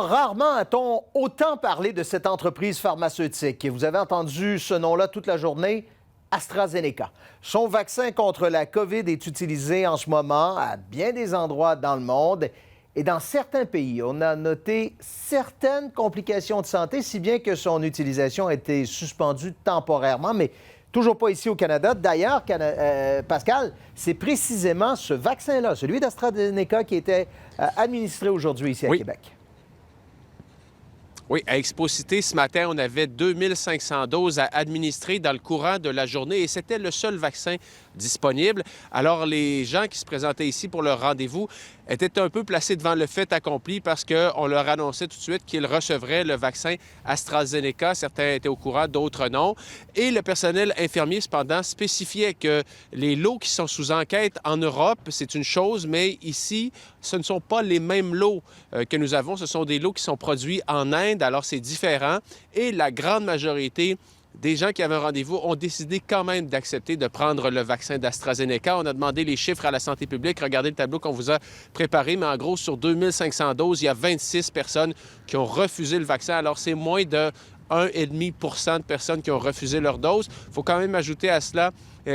Rarement a-t-on autant parlé de cette entreprise pharmaceutique. Et vous avez entendu ce nom-là toute la journée, AstraZeneca. Son vaccin contre la COVID est utilisé en ce moment à bien des endroits dans le monde. Et dans certains pays, on a noté certaines complications de santé, si bien que son utilisation a été suspendue temporairement, mais toujours pas ici au Canada. D'ailleurs, Pascal, c'est précisément ce vaccin-là, celui d'AstraZeneca, qui était administré aujourd'hui ici à Québec. Oui, à Exposité, ce matin, on avait 2500 doses à administrer dans le courant de la journée et c'était le seul vaccin disponible. Alors, les gens qui se présentaient ici pour leur rendez-vous étaient un peu placés devant le fait accompli parce qu'on leur annonçait tout de suite qu'ils recevraient le vaccin AstraZeneca. Certains étaient au courant, d'autres non. Et le personnel infirmier, cependant, spécifiait que les lots qui sont sous enquête en Europe, c'est une chose, mais ici, ce ne sont pas les mêmes lots que nous avons. Ce sont des lots qui sont produits en Inde, alors c'est différent. Et la grande majorité des gens qui avaient un rendez-vous ont décidé quand même d'accepter de prendre le vaccin d'AstraZeneca. On a demandé les chiffres à la santé publique. Regardez le tableau qu'on vous a préparé, mais en gros, sur 2500 doses, il y a 26 personnes qui ont refusé le vaccin. Alors, c'est moins de 1,5 de personnes qui ont refusé leur dose. Il faut quand même ajouter à cela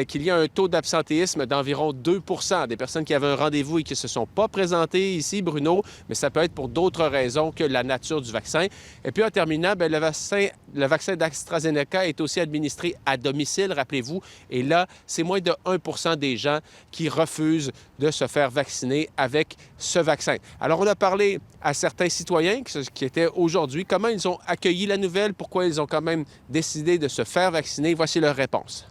qu'il y a un taux d'absentéisme d'environ 2 des personnes qui avaient un rendez-vous et qui ne se sont pas présentées ici, Bruno, mais ça peut être pour d'autres raisons que la nature du vaccin. Et puis, en terminant, bien, le vaccin d'AstraZeneca est aussi administré à domicile, rappelez-vous, et là, c'est moins de 1 des gens qui refusent de se faire vacciner avec ce vaccin. Alors, on a parlé à certains citoyens qui étaient aujourd'hui, comment ils ont accueilli la nouvelle, pourquoi ils ont quand même décidé de se faire vacciner. Voici leur réponse.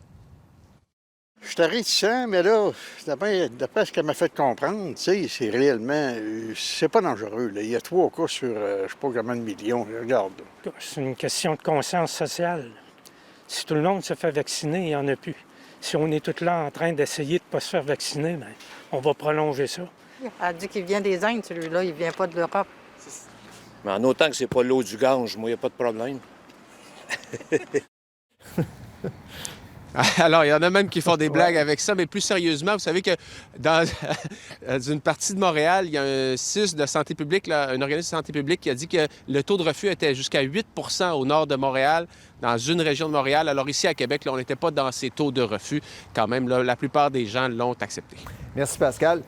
Je suis réticent, mais là, d'après ce qu'elle m'a fait comprendre, tu sais, c'est réellement, c'est pas dangereux. Là. Il y a 3 cas sur, je sais pas combien de millions, regarde. C'est une question de conscience sociale. Si tout le monde se fait vacciner, il n'y en a plus. Si on est tous là en train d'essayer de ne pas se faire vacciner, bien, on va prolonger ça. Elle dit qu'il vient des Indes, celui-là, il vient pas de l'Europe. Mais en autant que c'est pas l'eau du Gange, moi, il n'y a pas de problème. Alors, il y en a même qui font des blagues avec ça, mais plus sérieusement, vous savez que dans une partie de Montréal, il y a un CIUS de santé publique, là, un organisme de santé publique qui a dit que le taux de refus était jusqu'à 8 au nord de Montréal, dans une région de Montréal. Alors ici, à Québec, là, on n'était pas dans ces taux de refus. Quand même, là, la plupart des gens l'ont accepté. Merci, Pascal.